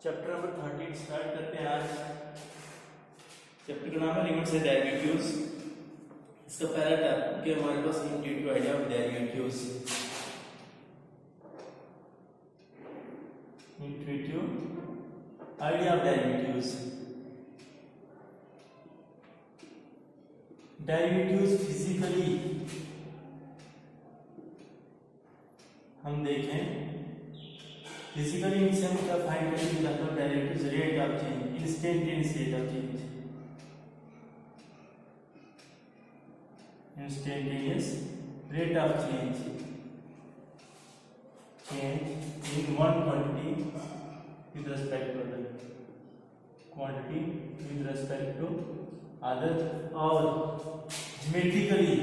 Chapter number 13 start करते हैं आज। चैप्टर का नाम है लिमिट्स एंड डेरिवेटिव्स। इसका पहला टॉपिक है हमारे पास intuitive idea of derivatives. Intuitive idea of derivatives. Derivatives physically हम देखें, फिजिकली इनसे हम क्या फाइंड करेंगे, मतलब derivatives rate of change, instantaneous rate of change, instantaneous rate of change in one quantity with respect to other quantity with respect to other, और geometrically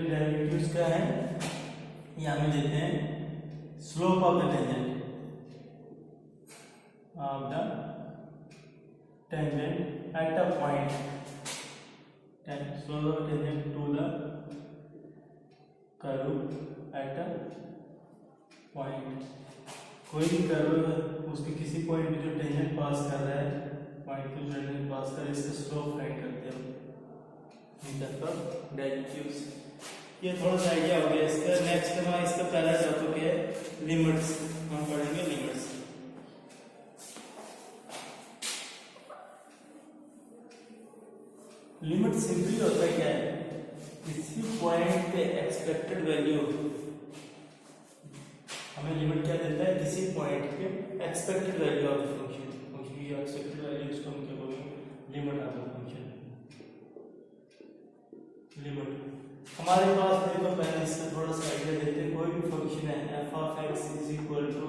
derivatives क्या है, यहाँ में देते हैं slope of the tangent at a point, slope of tangent to the curve at a point. कोई भी curve उसके किसी पॉइंट पे जो टेंजेंट पास कर रहा है, पॉइंट पे जो टेंजेंट पास कर रहा है, इसका स्लोप फाइंड करते हैं डेरिवेटिव्स। ये थोड़ा सा आइडिया हो गया इसका। नेक्स्ट हमारा इसका पहला टॉपिक है लिमिट्स। हम पढ़ेंगे लिमिट्स। लिमिट सिंपली होता है क्या है, किसी पॉइंट पे एक्सपेक्टेड वैल्यू, हमें लिमिट क्या देता है, किसी पॉइंट पे expected value of the function की एक्सपेक्टेड वैल्यू, इसको हम क्या बोलेंगे, limit of the function. Limit हमारे पास देखो, पहले इसका थोड़ा सा आइडिया देते हैं। कोई भी फंक्शन है f of x is equal to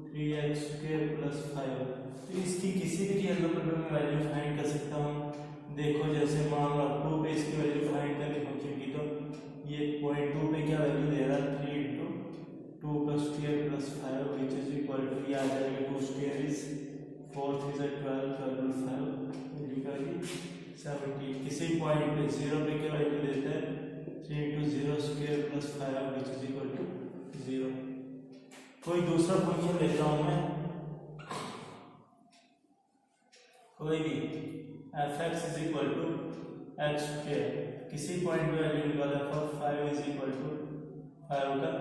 3x square plus 5, तो इसकी किसी भी रियल नंबर में वैल्यू फाइंड कर सकता हूँ। देखो जैसे मान लो 2 पे इसकी वैल्यू फाइंड करें फंक्शन की, तो ये पॉइंट 2 पे क्या वैल्यू दे रहा है, 3 × 2 का square plus 5 which is equal to, ये आ जाएगा 2 स्क्वायर इज 4 3 is 12 12 5 वैल्यू का 70। किसी पॉइंट पे 0 पे क्या वैल्यू देता है, 3 × 0 square plus 5 which is equal to 0। कोई दूसरा फंक्शन लेता हूं मैं, कोई भी f(x) is equal to x square, किसी पॉइंट पे वैल्यू निकाला फॉर 5 इज इक्वल टू 5 का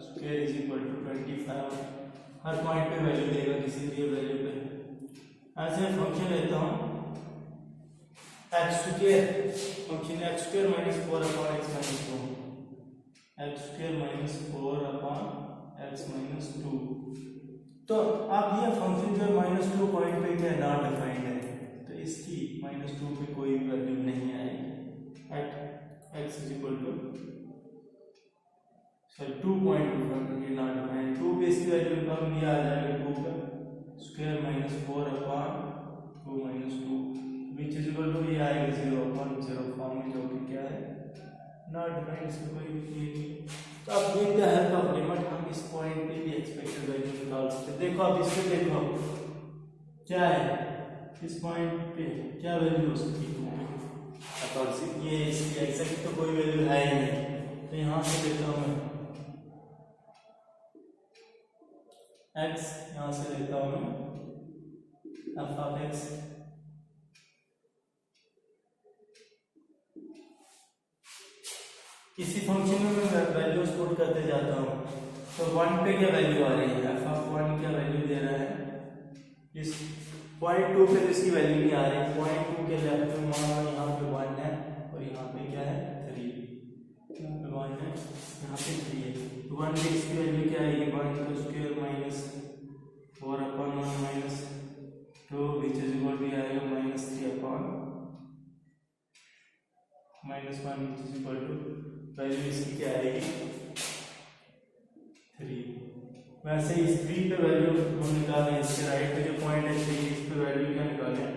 स्क्वायर इज इक्वल टू 25। हर पॉइंट पे वैल्यू देगा किसी रियल वैल्यू पे। ऐसे फंक्शन लेता हूं x square, function x square minus 4 upon x minus 2, x square minus 4 upon x minus 2। तो अब ये फंक्शन जो माइनस 2 पॉइंट पे क्या नॉट डिफाइंड है, तो इसकी माइनस 2 पे कोई भी वैल्यू नहीं आएगी at x is equal to 2 point पे नॉट डिफाइंड। 2 पे इसकी वैल्यू कम दिया आ जाएगा 2 का square minus 4 upon 2 minus 2 which is equal to, ये आएगा 0 अपॉन 0 फॉर्म में, जो कि क्या है नॉट डिफाइंड, इसमें कोई नहीं। तो अब with the help of limit हम इस पॉइंट पे भी एक्सपेक्टेड वैल्यू निकाल सकते हैं। देखो अब इसमें देखो क्या है, इस पॉइंट पे क्या वैल्यू हो सकती है, ये इसकी एग्जैक्ट तो कोई वैल्यू है ही नहीं। तो यहाँ से देखता हूँ मैं x, यहाँ से लेता हूँ मैं f of x, किसी फंक्शन में मैं वैल्यूज पुट करते जाता हूँ, तो 1 पे क्या वैल्यू आ रही है, f of 1 क्या वैल्यू दे रहा है, इस पॉइंट 2 पे इसकी वैल्यू नहीं आ रही। पॉइंट 2 के लेफ्ट में मान लो यहाँ पे 1 है और यहाँ पे क्या है 3, यहाँ पे 1 है यहाँ पे 3 है, तो 1 पे इसकी वैल्यू क्या आएगी, 1 का square minus 4 upon 1 minus 2 which is equal to आएगा minus 3 upon minus 1 which is equal to, value इसकी क्या आएगी 3। वैसे इस 3 पे वैल्यू हम निकालें, इसके राइट पे जो पॉइंट है 3, इस पे वैल्यू क्या निकालें,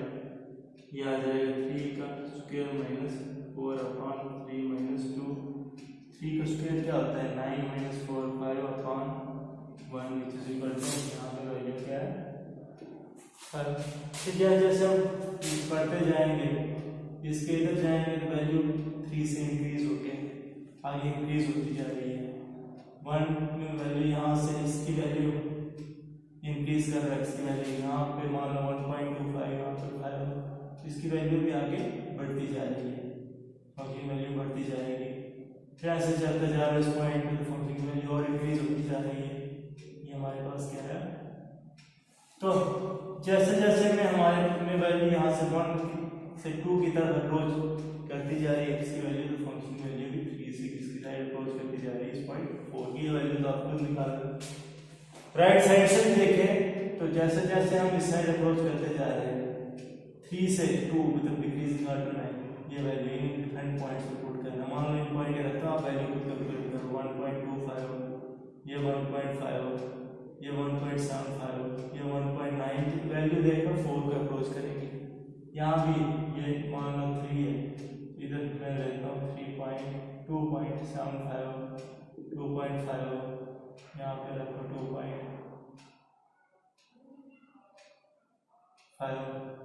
ये आ जाएगा 3 का स्क्वायर माइनस 4 अपॉन 3 माइनस 2। 3 का स्क्वायर क्या होता है 9 minus 4 5 upon 1 which is equal to, यहाँ पे वैल्यू क्या है 5। तो जैसे हम पढ़ते जाएंगे, इसके इधर जाएंगे तो वैल्यू 3 से इंक्रीज होके आगे इंक्रीज होती जा रही है। 1 में वैल्यू यहाँ से इसकी वैल्यू इंक्रीज कर रहा है, इसकी वैल्यू यहाँ पे मान लो 1.25, यहाँ पर 5, इसकी वैल्यू भी आगे बढ़ती जा रही है, फंक्शन वैल्यू बढ़ती जाएगी। फिर ऐसे चलते जा रहा है, इस पॉइंट पे फंक्शन की वैल्यू और इंक्रीज होती जा रही है। ये हमारे पास क्या है, तो जैसे जैसे मैं हमारे में वैल्यू यहाँ से 1 से 2 की तरफ अप्रोच करती जा रही है इसकी वैल्यू, तो फंक्शन की वैल्यू भी 3 से किसकी साइड अप्रोच करती जा रही है, इस पॉइंट 4 की वैल्यू तो आपको निकालना। राइट साइड से भी देखें तो जैसे जैसे हम इस साइड अप्रोच करते जा रहे हैं 3 से 2 मतलब डिक्रीजिंग ऑर्डर में ये वैल्यू इन डिफरेंट पॉइंट्स पे पुट करना। मान लो इन पॉइंट रखता हूं, आप वैल्यू को कैलकुलेट करो, 1.25, ये 1.5, ये 1.75, ये 1.9, वैल्यू देकर 4 का अप्रोच करेंगे। यहाँ भी ये मान लो 3 है, इधर मैं लेता हूँ 3.2.75, 2.5, यहाँ पे रखो 2.5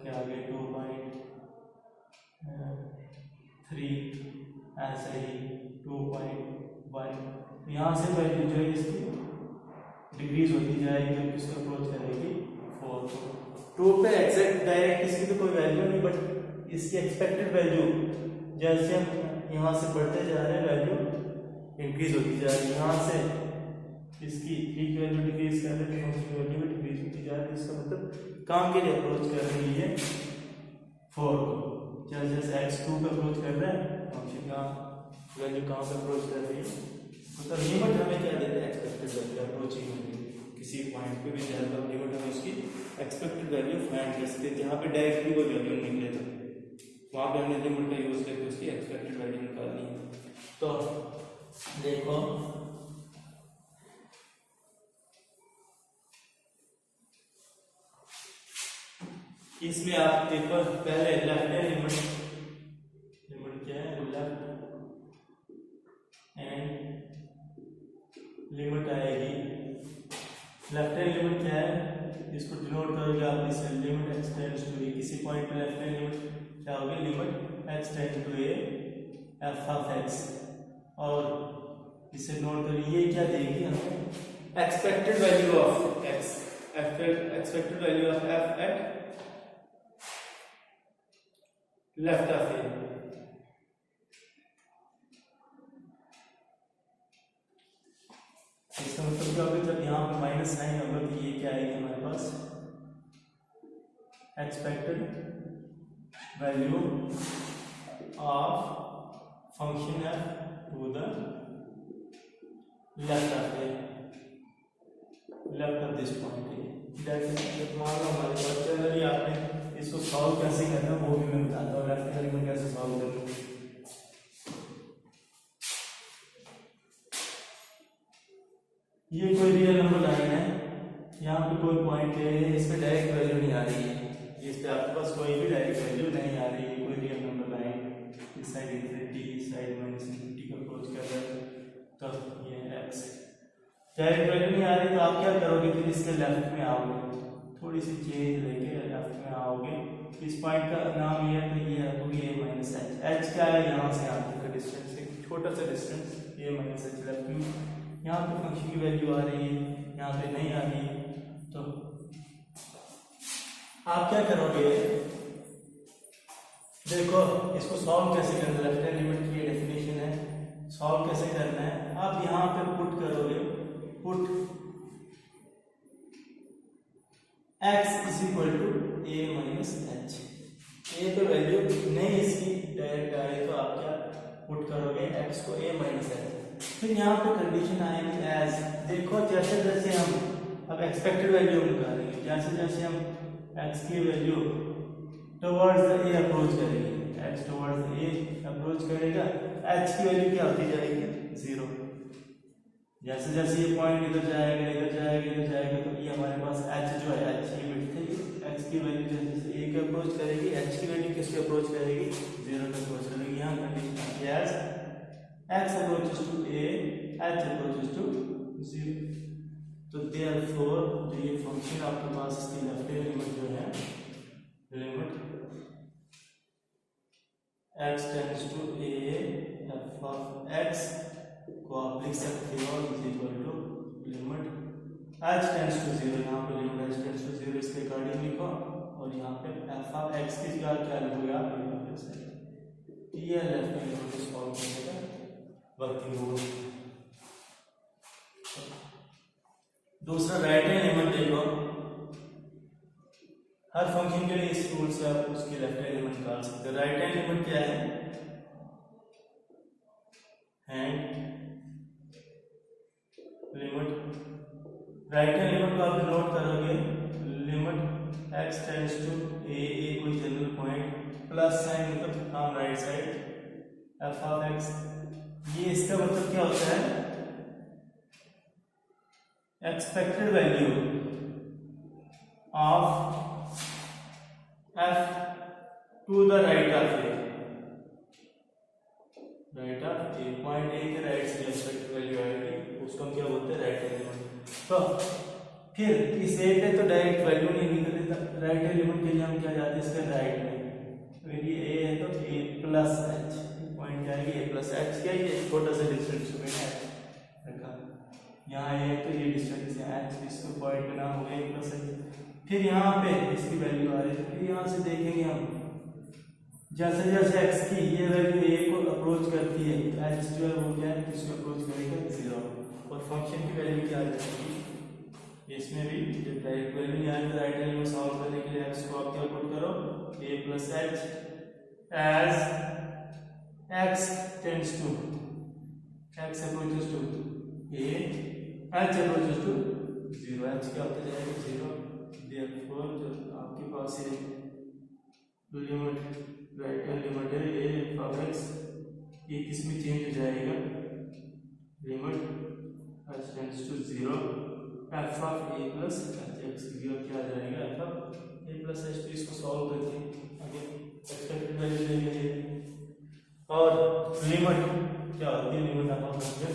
के आगे 2.3, ऐसे ही 2.1। यहाँ से वैल्यू जो है इसकी डिक्रीज होती जाएगी, जब किसको अप्रोच करेगी 4 को। 2 पे एग्जैक्ट डायरेक्ट इसकी तो कोई वैल्यू नहीं, बट इसकी एक्सपेक्टेड वैल्यू जैसे हम यहाँ से बढ़ते जा रहे हैं वैल्यू इंक्रीज होती जा रही है। यहाँ से इसकी 3 की वैल्यू डिक्रीज कर रहे हैं, फंक्शन की वैल्यू भी डिक्रीज होती जा रही है। इसका मतलब काम के लिए अप्रोच कर रही है 4 को। जैसे जैसे x2 पे अप्रोच कर रहा है, फंक्शन का वैल्यू कहाँ पे अप्रोच कर रही है, मतलब लिमिट हमें क्या देते हैं, एक्सपेक्टेड वैल्यू अप्रोचिंग वैल्यू। किसी पॉइंट पे भी जाए तो लिमिट हमें उसकी एक्सपेक्टेड वैल्यू फाइंड कर सकते हैं। जहाँ पे डायरेक्टली कोई वैल्यू निकले तो वहाँ पे हमने लिमिट का यूज करके उसकी एक्सपेक्टेड वैल्यू निकालनी है। तो देखो इसमें आप देखो पहले लेफ्ट हैंड लिमिट क्या है, लेफ्ट हैंड लिमिट आएगी। लेफ्ट हैंड लिमिट क्या है, इसको डिनोट करोगे आप इससे limit x tends to a। किसी पॉइंट पे लेफ्ट हैंड लिमिट क्या होगी, limit x tends to a f of x, और इसे नोट करिए ये क्या देगी हमें, expected value of x, expected value of f at left of A. इसका मतलब क्या होगा, जब यहाँ पे माइनस साइन होगा तो ये क्या आएगी हमारे पास, expected value of function F to the left of A, left of this point A. मान लो हमारे पास, चलिए आपने इसको सॉल्व कैसे करना है वो भी मैं बताता हूँ, लेफ्ट हैंड में कैसे सॉल्व करना है। ये कोई रियल नंबर लाइन है, यहाँ पे कोई पॉइंट है, इस पे डायरेक्ट वैल्यू नहीं आ रही है, इस पे आपके पास कोई भी डायरेक्ट वैल्यू नहीं आ रही है, कोई रियल नंबर लाइन। इस साइड इनफिनिटी, इस साइड माइनस इनफिनिटी का अप्रोच कर रहा है, तो ये x डायरेक्ट वैल्यू नहीं आ रही, तो आप क्या करोगे, फिर इसके लेफ्ट में आओगे, थोड़ी सी चेंज लेके लेफ्ट में आओगे। इस पॉइंट का नाम ये है, तो ये रखोगे a माइनस एच। एच क्या है, यहाँ से यहाँ तक का डिस्टेंस, एक छोटा सा distance, a minus H left में। यहाँ पे फंक्शन की वैल्यू आ रही है, यहाँ पे नहीं आ रही है, तो आप क्या करोगे, देखो इसको सॉल्व कैसे करना है, लेफ्ट हैंड लिमिट की डेफिनेशन है, सॉल्व कैसे करना है। आप यहाँ पे पुट करोगे, put x is equal to a minus H. A पे वैल्यू नहीं इसकी डायरेक्ट आ रही, तो आप क्या पुट करोगे, x को a माइनस एच। फिर यहाँ पे कंडीशन आएगी एज, देखो जैसे जैसे हम अब एक्सपेक्टेड वैल्यू निकालेंगे, जैसे जैसे हम x की value towards the a approach करेंगे, x टुवर्ड्स a अप्रोच करेगा, h की वैल्यू क्या होती जाएगी, 0। जैसे जैसे ये पॉइंट इधर जाएगा, इधर जाएगा, इधर जाएगा, तो ये हमारे पास h जो है, h की विड्थ है, x की वैल्यू जैसे जैसे a के अप्रोच करेगी, h की वैल्यू किसके अप्रोच करेगी, 0 के अप्रोच करेगी। यहाँ कंडीशन आती है as x approaches to a, h approaches to 0। तो therefore जो ये फंक्शन आपके पास इसकी लेफ्ट हैंड लिमिट जो है, limit x tends to a f of x को आप लिख सकते हो is equal to limit h tends to 0, यहाँ पे लिमिट h टेंड्स टू 0 इसके अकॉर्डिंग लिखो, और यहाँ पे f ऑफ x की जगह क्या लिखोगे आप, ये लेफ्ट हैंड को सॉल्व करने का वर्किंग रूल। दूसरा राइट हैंड लिमिट देखो, हर फंक्शन के लिए इस रूल से आप उसकी लेफ्ट हैंड लिमिट निकाल सकते हो। राइट हैंड लिमिट क्या है, hand limit, right hand limit को आप नोट करोगे, limit x tends to a कोई जनरल पॉइंट, प्लस साइन मतलब from right side f of x, ये इसका मतलब क्या होता है, expected value of f to the right of a, right of a, point a के राइट से एक्सपेक्टेड वैल्यू आएगी, उसको हम क्या बोलते हैं, राइट हैंड लिमिट। तो फिर इस a पे तो डायरेक्ट वैल्यू नहीं निकल देता, राइट हैंड लिमिट के लिए हम क्या जाते हैं इसके राइट में, अगर ये a है तो a प्लस h, पॉइंट क्या है a प्लस h, क्या ये छोटा सा डिस्टेंस है रखा, यहाँ a तो ये डिस्टेंस है h, इसको पॉइंट का नाम हो गया a प्लस h। फिर यहाँ पे इसकी वैल्यू आ रही है, फिर यहाँ से देखेंगे हम जैसे जैसे x की ये वैल्यू a को अप्रोच करती है, h जो है वो क्या है, इसको अप्रोच करेगा 0, और फंक्शन की वैल्यू क्या आ जाएगी, इसमें भी जब डायरेक्ट वैल्यू नहीं आएगी तो राइट हैंड लिमिट सॉल्व करने के लिए x को आप क्या पुट करो, a plus h as x tends to, x approaches to a, h approaches to 0, h क्या होता जाएगा 0, देयरफॉर जो आपके पास है लिमिट, राइट हैंड लिमिट है a ऑफ x, ये किस में चेंज हो जाएगा, limit h tends to 0 f of a plus h, क्या आ जाएगा f of a plus h। तो इसको सॉल्व करके आगे एक्सपेक्टेड वैल्यू ले लीजिए, और लिमिट क्या होती है, लिमिट ऑफ फंक्शन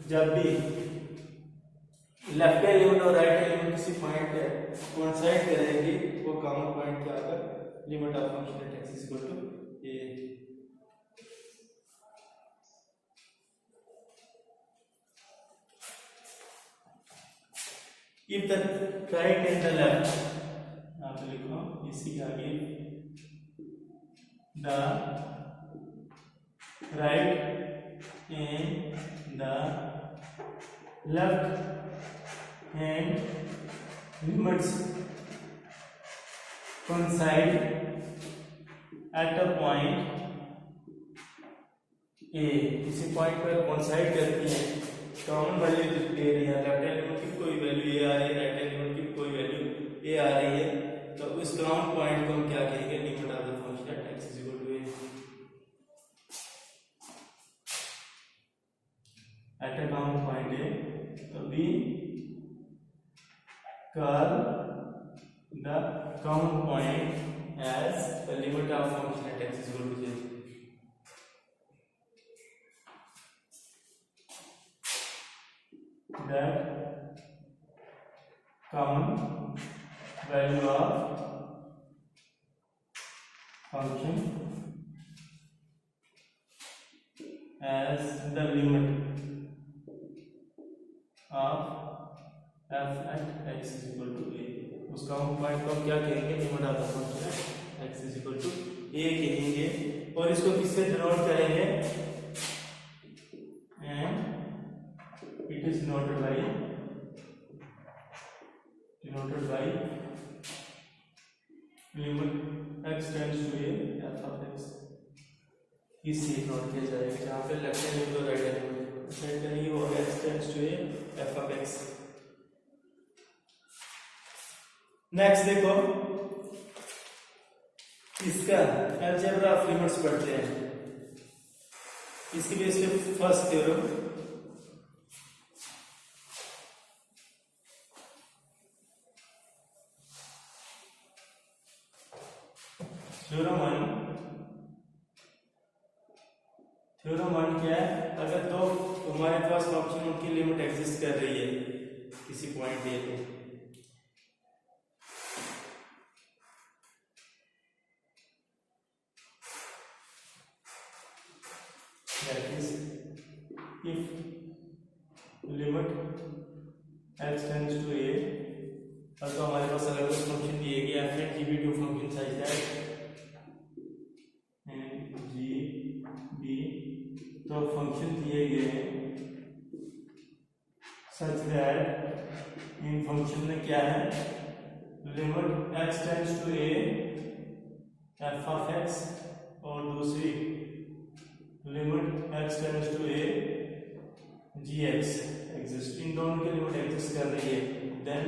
जब भी लेफ्ट हैंड लिमिट और राइट हैंड लिमिट किसी पॉइंट पे कोइंसाइड करेंगे, वो कॉमन पॉइंट क्या होगा, limit of function at x equal to a। If the right and the left, आप लिखो इसी के आगे, the right and the left hand limits coincide at a point a, किसी पॉइंट पर coincide करती है, कॉमन वैल्यू दे रही है, लेफ्ट हैंड लिमिट की कोई वैल्यू a आ रही है, राइट हैंड लिमिट की कोई वैल्यू a आ रही है, तो उस कॉमन पॉइंट को हम क्या कहेंगे, limit of the function at x is equal to a। At a common point a, तो we call the common point as the limit of function at x is equal to 0। That common value of function as the limit of f at x is equal to a, उस common point को हम क्या कहेंगे, limit of the function x is equal to a कहेंगे, और इसको किससे denote करेंगे, and it is denoted by limit x tends to a f of x, इसे नोट किया जाएगा, जहाँ पे लेफ्ट हैंड लिमिट और राइट हैंड लिमिट सेट करेंगे, वो x tends to a f of x। Next देखो, इसका अलजेब्रा ऑफ लिमिट्स पढ़ते हैं, इसके बेस पे फर्स्ट थ्योरम, थ्योरम वन क्या है, अगर दो हमारे पास फंक्शन उनकी लिमिट एग्जिस्ट कर रही है किसी पॉइंट ए पे, that is if limit x tends to a, और तो हमारे पास अगर कोई फंक्शन दिए गया f एंड g भी two function such that and g b, तो फंक्शन दिए गए हैं सच दैट इन फंक्शन में क्या है, limit x tends to a f of x, और दूसरी limit x tends to a gx exist, इन दोनों की लिमिट एग्जिस्ट कर रही है, देन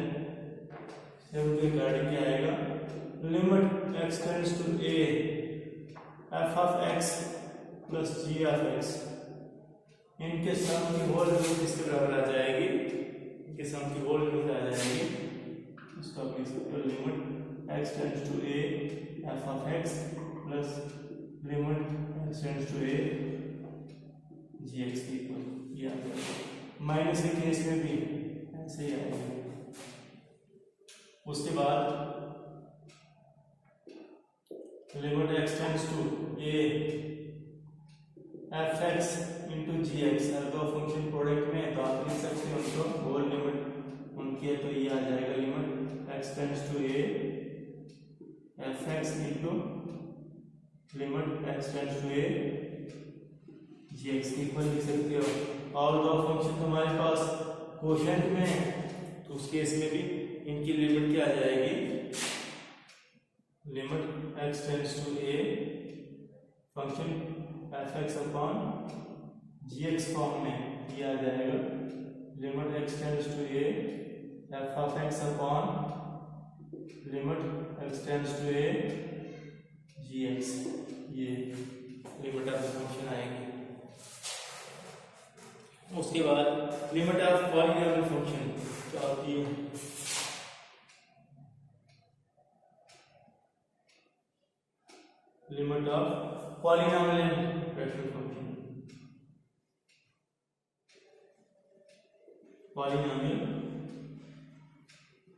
उनके रिगार्डिंग क्या आएगा, limit x tends to a f of x plus g of x, इनके सम की होल लिमिट इसके बराबर आ जाएगी, इनके सम की होल लिमिट आ जाएगी, उसका लिख सकते हो limit x tends to a f of x plus limit x tends to a gx की इक्वल, ये आ जाएगा। माइनस के केस में भी ऐसे ही आएगा। उसके बाद limit x tends to a f x into G X, हर दो फंक्शन प्रोडक्ट में तो आप लिख सकते हो उनको होल लिमिट उनकी है, तो ये आ जाएगा limit x tends to a f x into limit x tends to a gx की इक्वल लिख सकते हो। और दो फंक्शन तुम्हारे पास कोशेंट में है तो उस केस में भी इनकी लिमिट क्या आ जाएगी, limit x tends to a function f x upon gx form में ये आ जाएगा, limit x tends to a f of x upon limit x tends to a gx, ये लिमिट ऑफ फंक्शन आएगी। उसके बाद लिमिट ऑफ पॉलिनॉमियल फंक्शन जो आती है, limit of polynomial rational function, polynomial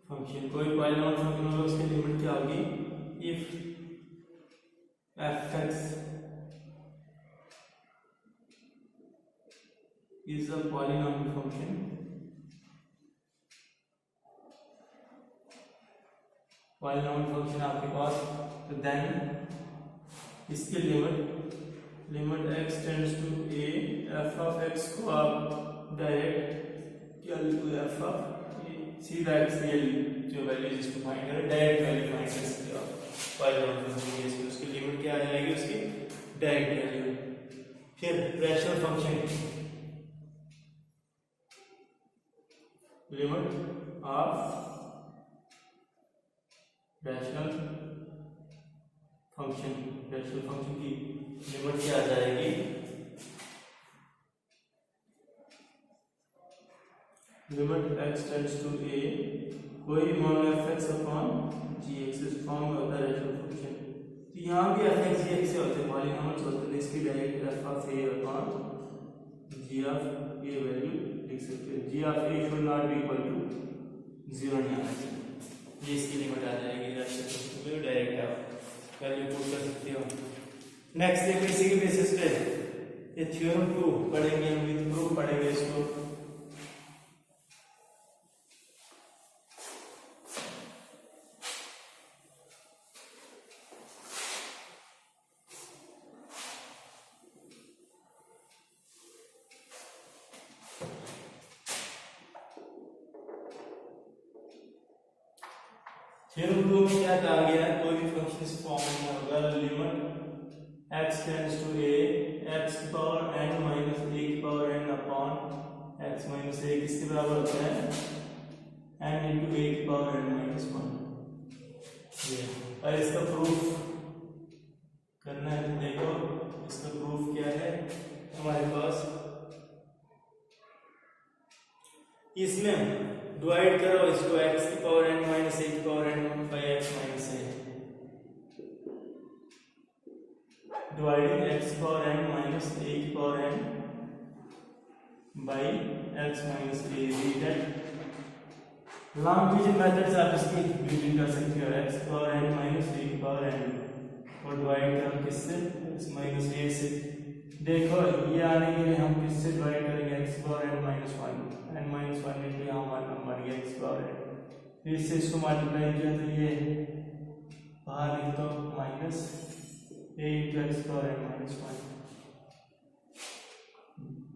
function कोई पॉलिनॉमियल फंक्शन होगा उसकी लिमिट क्या होगी, if f(x) is a polynomial function, polynomial function आपके पास, तो देन इसकी limit x tends to a f of x को आप डायरेक्ट क्या लिखो, f ऑफ सीधा x रियल जो वैल्यू जिसको फाइंड करें डायरेक्ट वैल्यू फाइंड कर सकते हो आप पॉलिनॉमियल फंक्शन के, उसकी लिमिट क्या आ जाएगी, उसकी डायरेक्ट वैल्यू। फिर rational function, limit of rational function की लिमिट क्या आ जाएगी, limit x tends to a कोई मान f(x) अपॉन gx इस फॉर्म में होता है रैशनल फंक्शन, तो यहाँ भी f(x) gx से होते हैं पॉलिनॉमियल्स होते हैं, इसकी direct f of a upon g of a value लिख सकते हैं, g of a should not be equal to 0 नहीं आना चाहिए, ये इसकी लिमिट आ जाएगी रैशनल फंक्शन में, डायरेक्ट आप वैल्यू पुट कर सकते हो। नेक्स्ट देखो इसी के बेसिस पे ये थ्योरम 2 पढ़ेंगे, हम विद प्रूफ पढ़ेंगे इसको। थ्योरम 2 में क्या कहा गया है, कोई भी फंक्शन इस फॉर्म में होगा, limit x tends to a x की पावर n माइनस a की power n upon x minus a किसके बराबर होता है, n इंटू a की पावर n माइनस 1। और इसका प्रूफ करना है, तो देखो इसका प्रूफ क्या है हमारे पास, इसमें डिवाइड करो इसको x की पावर n माइनस a की power n by x minus a, dividing x की पावर n माइनस a की power n by x minus a, that long division methods आप इसकी यूजिंग कर सकते हो, x की पावर n माइनस a की पावर n और डिवाइड करो किससे, x माइनस a से, देखो ये आने के लिए हम किससे डिवाइड करेंगे, x power N minus one, n minus one into यहाँ वन बन गया एक्स पावर एन, फिर से इसको मल्टीप्लाई किया तो ये बाहर लिख दो minus A into X power N minus one,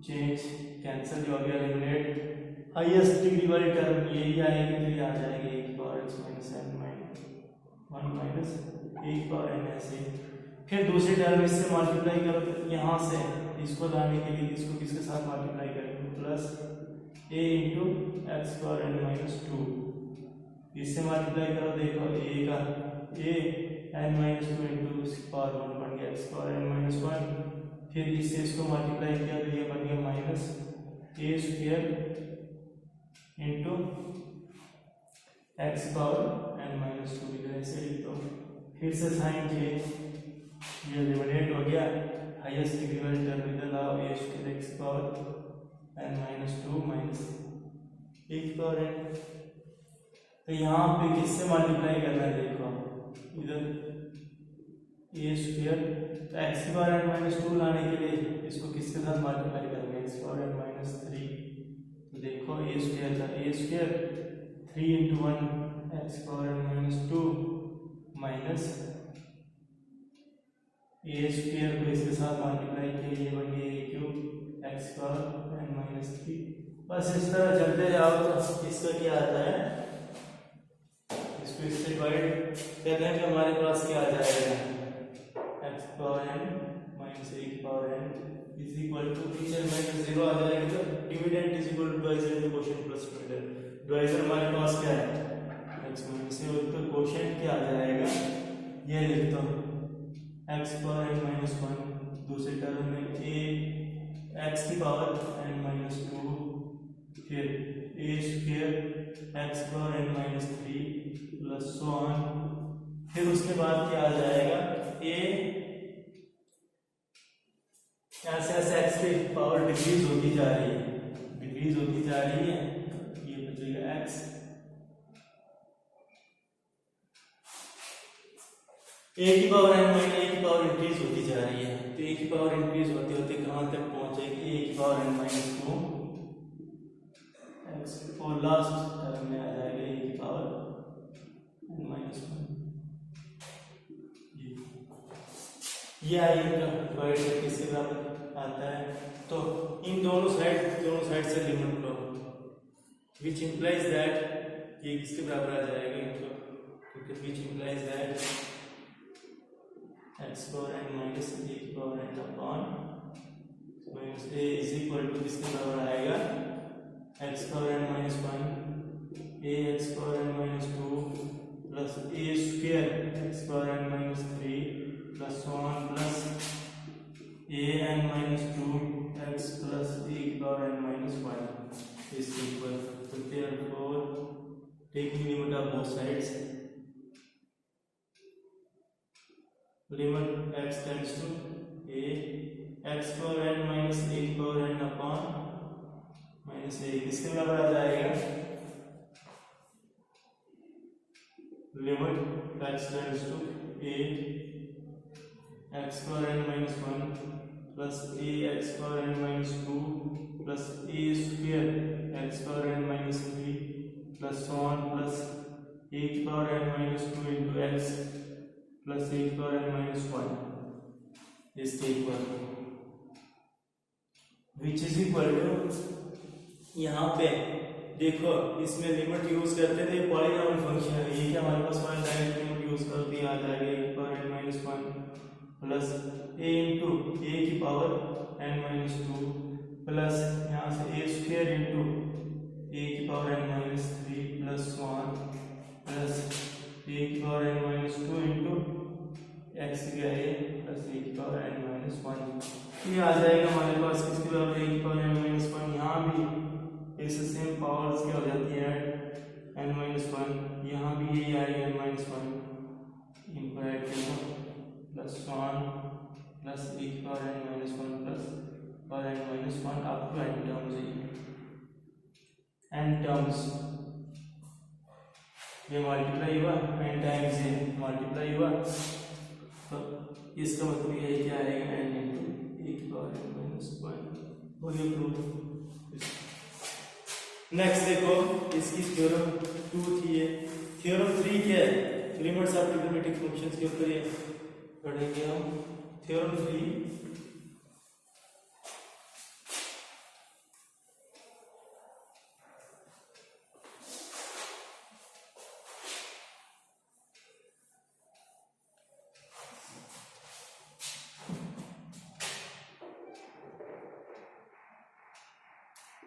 change cancel हो गया, एलिमिनेट हाईएस्ट डिग्री वाली टर्म यही आएगी तो ये आ जाएगी ए की power X minus N minus one minus ए की पावर एन ऐसे। फिर दूसरी टर्म इससे मल्टीप्लाई करो तो यहाँ से इसको लाने के लिए इसको किसके साथ मल्टीप्लाई करेंगे, plus A into X power N minus two, इससे मल्टीप्लाई करो देखो ए का A N minus two into इसकी पावर वन बन गया X power N minus one, फिर इससे इसको मल्टीप्लाई किया तो ये बन गया minus A square into X power N minus two, इधर ऐसे लिख दो, फिर से साइन चेंज, ये एलिमिनेट हो गया, हाईएस्ट डिग्री वाली टर्म इधर लाओ, A square X power N minus two minus ए की पावर एन, तो यहाँ पे किससे मल्टीप्लाई करना है देखो इधर ए स्क्वायर, तो एक्स की पावर एन माइनस टू लाने के लिए इसको किसके साथ मल्टीप्लाई करेंगे, x power N minus three, तो देखो ए स्क्वायर था A square three into one X power N minus two minus A square को इसके साथ मल्टीप्लाई किया ये बन गया A cube X power N minus three. बस इस तरह चलते जाओ तो इसका क्या आता है, इसको इससे डिवाइड करते हैं तो हमारे पास क्या आ जाएगा, एक्स पावर एन माइनस ए की power n is equal to नीचे माइनस जीरो आ जाएगा, तो dividend is equal to divisor into quotient plus dividend, divisor हमारे पास क्या है एक्स माइनस ए, तो कोशेंट क्या आ जाएगा, ये लिख दो X power N minus one, दूसरी टर्म में ए एक्स की पावर एन माइनस टू, फिर A square X power N minus three plus so on, फिर उसके बाद क्या आ जाएगा ए ऐसे ऐसे एक्स की पावर डिक्रीज होती जा रही है, डिक्रीज होती जा रही है, ये बचेगा एक्स, ए की पावर एन माइनस ए की पावर इंक्रीज होती जा रही है, तो ए की पावर इंक्रीज होते होते कहाँ तक पहुंचेगी, ए की power N minus two x, और लास्ट टर्म में आ जाएगा ए की पावर एन माइनस वन, ये आएगा डिवाइड करके इसके बराबर आता है, तो इन दोनों साइड से लिमिट लो, विच इंप्लाइज दैट ये किसके बराबर आ जाएगा, क्योंकि which implies that X power N minus ए की power N upon minus A is equal to किसके बराबर आएगा, X power N minus one A X power N minus two plus A square X power N minus three plus one plus A N minus two X plus A की power N minus one is equal to, therefore taking limit of both sides, limit x tends to a x power n minus a power n upon minus a किसके बराबर आ जाएगा, limit x tends to a x power n minus 1 plus a x power n minus 2 plus a square x power n minus 3 plus so on plus a की power n minus 2 into x plus a power n minus 1 is equal which is equal to, यहाँ पे देखो इसमें limit use करते थे polynomial function है, ये क्या हमारे पास वन डायरेक्ट लिमिट यूज कर दी, आ जाएगा a power n minus 1 plus a into a की पावर n minus 2 प्लस यहाँ से a स्क्वायर इंटू a की power n minus 3 plus 1 plus a की power n minus 2 into x गया a plus a की power n minus 1, ये आ जाएगा हमारे पास किसके बराबर a की पावर n minus 1, यहाँ भी इस सेम पावर्स क्या हो जाती है n minus 1, यहाँ भी यही आएगा n minus 1 इनको ऐड करना प्लस 1 प्लस a की power n minus 1 plus power n minus 1 up to n terms, n terms ये मल्टीप्लाई हुआ n टाइम्स ये मल्टीप्लाई हुआ, तो इसका मतलब ये क्या आएगा n इंटू हो गया प्रूफ। नेक्स्ट देखो इसकी थ्योरम 2 थी ये। थ्योरम 3 क्या है? लिमिट्स ऑफ ट्रिग्नोमेट्रिक फंक्शंस के ऊपर ये पढ़ेंगे हम। थ्योरम 3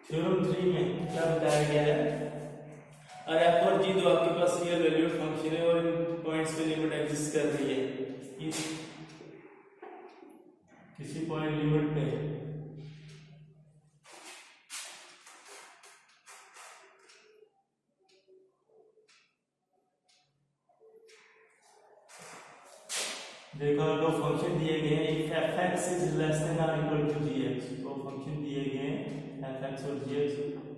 थ्योरम 3 में क्या बताया गया है? और एफ और जी दो आपके पास रियल वैल्यूड फंक्शन है और इन पॉइंट्स पे लिमिट एग्जिस्ट कर रही है। इस किसी पॉइंट लिमिट पे देखो दो फंक्शन दिए गए हैं, if fx is less than और इक्वल टू gx, दो फंक्शन दिए गए हैं fx और gx।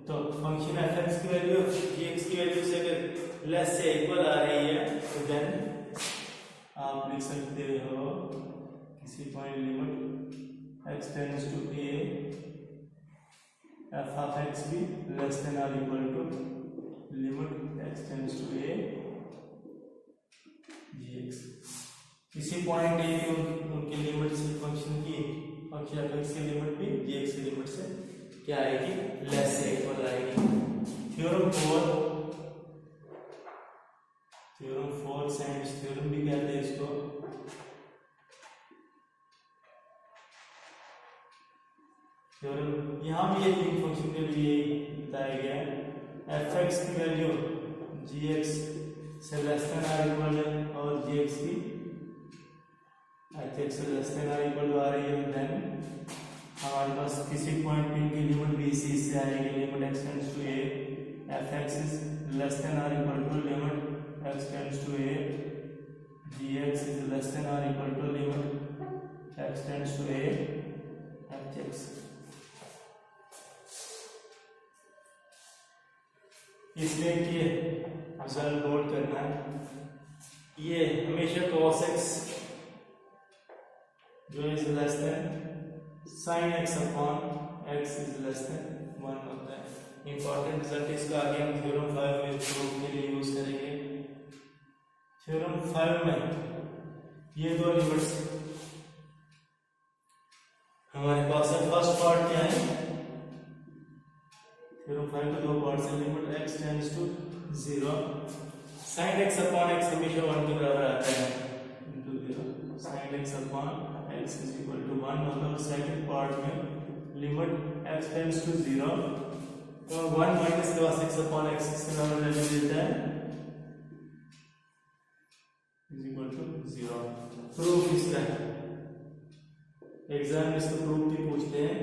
तो फंक्शन fx की वैल्यू gx की वैल्यू से अगर लेस से इक्वल आ रही है तो देन आप लिख सकते हो किसी point limit x tends to a f of x भी लेस देन और equal to limit x tends to a gx। किसी पॉइंट ए की उनके लिमिट से फंक्शन fx की लिमिट भी gx की लिमिट से क्या आएगी? लेस से इक्वल आएगी। थ्योरम 4 सैंड्स थ्योरम भी कहते हैं इसको। थ्योरम यहाँ भी ये तीन फंक्शन के लिए बताया गया है। fx की वैल्यू gx से लेस देन और इक्वल है और gx की h से लेस देन और इक्वल आ रही है। देन हमारे पास किसी पॉइंट p की लिमिट भी इसी से आएगी, limit x tends to a fx is less than और equal to limit x tends to a gx is less than और equal to limit x tends to a hx। इसलिए कि result note करना है, ये हमेशा cos x जो is less then sin x upon x is less then 1 होता है। इंपॉर्टेंट रिजल्ट इसका आगे हम थ्योरम 5 में प्रूफ के लिए यूज करेंगे। थ्योरम 5 में ये दो लिमिट्स हमारे पास है। फर्स्ट पार्ट क्या है? थ्योरम 5 के दो पार्ट से limit x tends to 0 sin x upon x हमेशा 1 के बराबर आता है into 0 sin x upon x is equal to 1 मतलब सेकंड पार्ट में लिमिट x टेंड्स टू 0 तो 1 minus cos x upon x इसके बराबर वैल्यू देता है इज इक्वल टू 0। प्रूफ इसका एग्जाम में इसका प्रूफ भी पूछते हैं।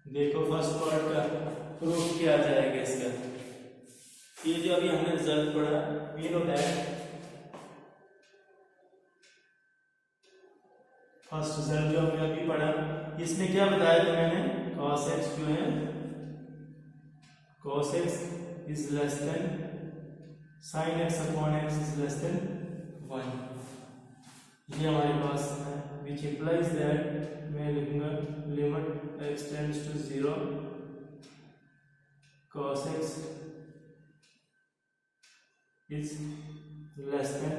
देखो फर्स्ट पार्ट का प्रूफ क्या आ जाएगा इसका। ये जो अभी हमने रिजल्ट पढ़ा we know that first result जो हमने अभी पढ़ा इसमें क्या बताया था मैंने? cos x जो है cos x is less then sin x upon x is less then 1। ये हमारे पास है which implies that मैं लिखूंगा limit x tends to 0 cos x is less than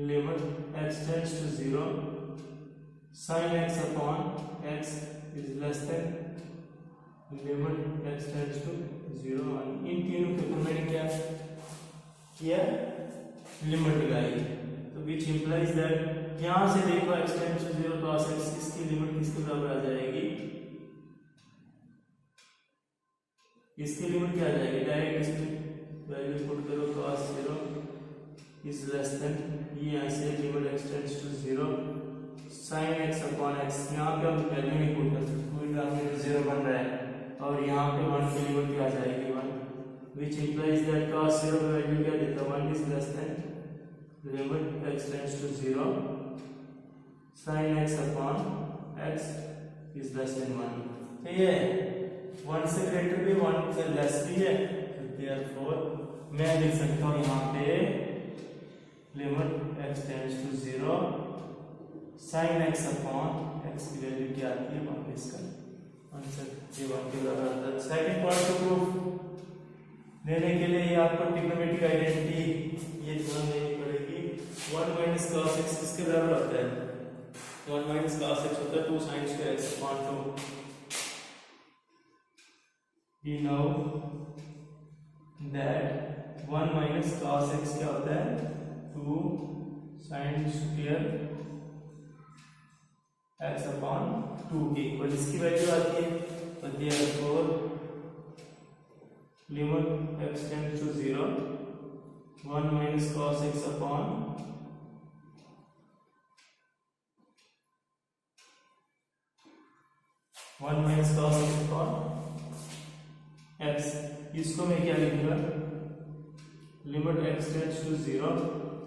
limit x tends to 0 sin x upon x is less than limit x tends to 0। इन तीनों के ऊपर मैंने क्या किया? लिमिट लगाई। तो which implies that यहां से देखो x tends to 0 cos x इसकी लिमिट किसके बराबर आ जाएगी? इसकी लिमिट क्या आ जाएगी? डायरेक्ट इसमें वैल्यू पुट करो cos 0 इज लेस देन ये ऐसे limit x tends to 0 sin x upon x। यहाँ पे हम वैल्यू नहीं पुट कर सकते, कोई टर्म में 0 बन रहा है और यहाँ पे 1 की लिमिट क्या आ जाएगी? 1 which implies that cos 0 का वैल्यू क्या देता है? 1 is less than limit x tends to 0 sin x upon x is less than 1। तो ये 1 से ग्रेटर भी 1 से लेस भी है, therefore मैं लिख सकता हूँ यहाँ पे limit x tends to 0 sin x upon x की वैल्यू क्या आती है, वहां पे इसका आंसर ये 1 के बराबर आता है। सेकंड पॉइंट को प्रूफ देने के लिए आपको ट्रिग्नोमेट्रिक आइडेंटिटी ये ध्यान देनी पड़ेगी। 1 माइनस cos x किसके बराबर होता है, 1 माइनस cos x होता है 2 sin square x upon 2। We know that 1 minus cos x क्या होता है, 2 sin square x upon 2 के इक्वल इसकी वैल्यू आती है। तो therefore limit x tends to 0 1 minus cos x upon 1 minus cos x upon x, इसको मैं क्या लिखूंगा, लिमिट x टेंड्स टू 0,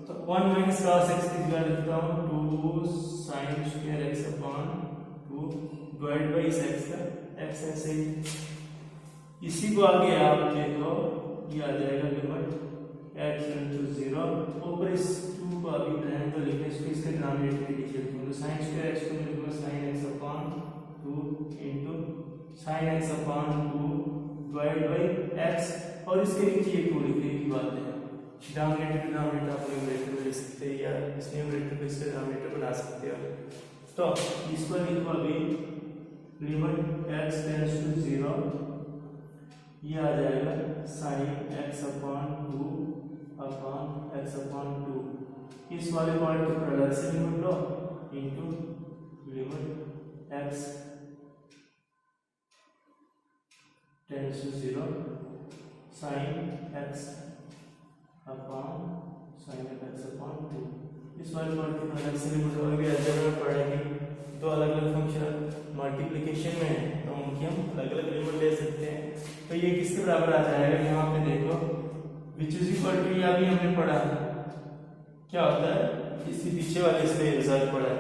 तो 1 माइनस cos x की जगह लिखता हूँ 2 sin square x upon 2 divide by इस x का x ऐसे ही। इसी को आगे आप देखो ये आ जाएगा लिमिट x टेंड्स टू 0, ऊपर इस 2 को अभी ट्रायंगल लिखने इसको इसके डिनोमिनेटर के नीचे लिखूंगा, तो sin स्क्वायर x को मैं लिखूंगा sin x upon 2 into sin x upon 2 divide by x, और इसके नीचे ये 2 लिखने की बात है। डिनोमिनेटर आप न्यूमरेटर में लिख सकते हैं या इस न्यूमरेटर को इससे डिनोमिनेटर बना सकते हो। तो इसको लिखो अभी लिमिट x टेंड्स टू 0, ये आ जाएगा sin x upon 2 upon x upon 2, इस वाले पॉइंट के ऊपर अलग से लिमिट लो into limit x tends to 0 sin x upon sin x upon 2, इस वाले पॉइंट के ऊपर अलग से लिमिट और भी अलजेब्रा में पढ़ेंगे। दो अलग अलग फंक्शन मल्टीप्लिकेशन में है तो उनकी हम अलग अलग लिमिट ले सकते हैं। तो ये किसके बराबर आ जाएगा, यहाँ पे देखो विच इज इक्वल टू, या भी हमने पढ़ा क्या होता है, इसके पीछे वाले इसमें रिजल्ट पड़ा है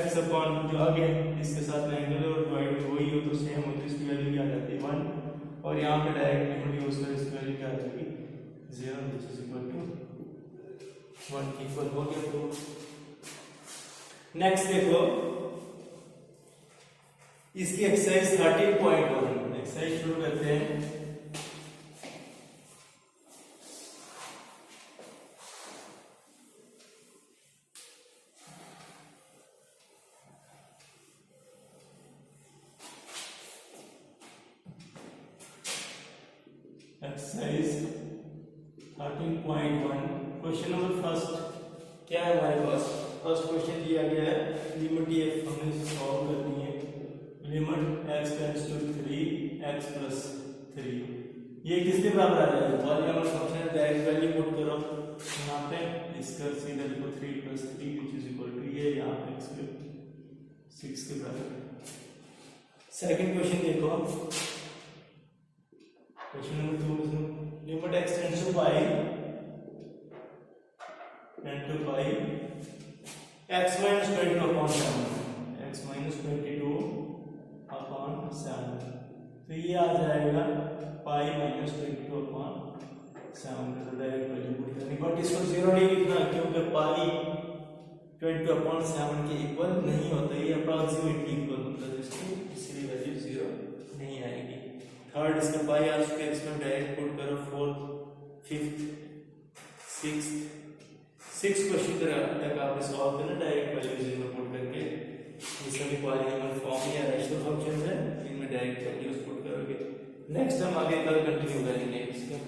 x अपॉन जो आगे इसके साथ एंगल और डिवाइड वही हो तो सेम हो तो इसकी वैल्यू क्या आ जाती है 1, और यहाँ पे डायरेक्ट लिमिट यूज करें इसकी वैल्यू क्या आ जाएगी 0 विच इज इक्वल टू 1 की इक्वल हो गया। तो नेक्स्ट देखो इसकी एक्सरसाइज 13.1 एक्सरसाइज शुरू करते हैं। एक्सरसाइज 13.1 क्वेश्चन नंबर फर्स्ट क्या है हमारे पास, फर्स्ट क्वेश्चन दिया गया है लिमिट ये हमने सॉल्व करनी है, limit x tends to 3x plus 3, ये किसके बराबर आ जाएगा, पॉलीनॉमियल फंक्शन है डायरेक्ट वैल्यू पुट करो यहाँ पे, इसका सीधा लिखो 3 plus 3 which is equal to ये यहाँ पे x 6 के बराबर। सेकंड क्वेश्चन देखो question number 2, limit x tends to pi into pi x minus 22 upon 7, x minus 22 upon 7, तो ये आ जाएगा pi minus 22 upon 7 का डायरेक्ट वैल्यू पुट करनी, बट इसको 0 नहीं लिखना क्योंकि pi 22 upon 7 के इक्वल नहीं होता, ये अप्रॉक्सीमेटली इक्वल होता है इसको, इसलिए वैल्यू 0 नहीं आएगी। थर्ड इसका pi आ चुका है, इसमें डायरेक्ट पुट करो, फोर्थ फिफ्थ सिक्स्थ 6 क्वेश्चन तक आपने सॉल्व करना डायरेक्ट वैल्यूज में पुट करके, ये सभी पॉलीनॉमियल फॉर्म या रैशनल फंक्शंस हैं, इनमें डायरेक्ट वैल्यूज पुट करोगे। नेक्स्ट हम आगे कल कंटिन्यू करेंगे इसका।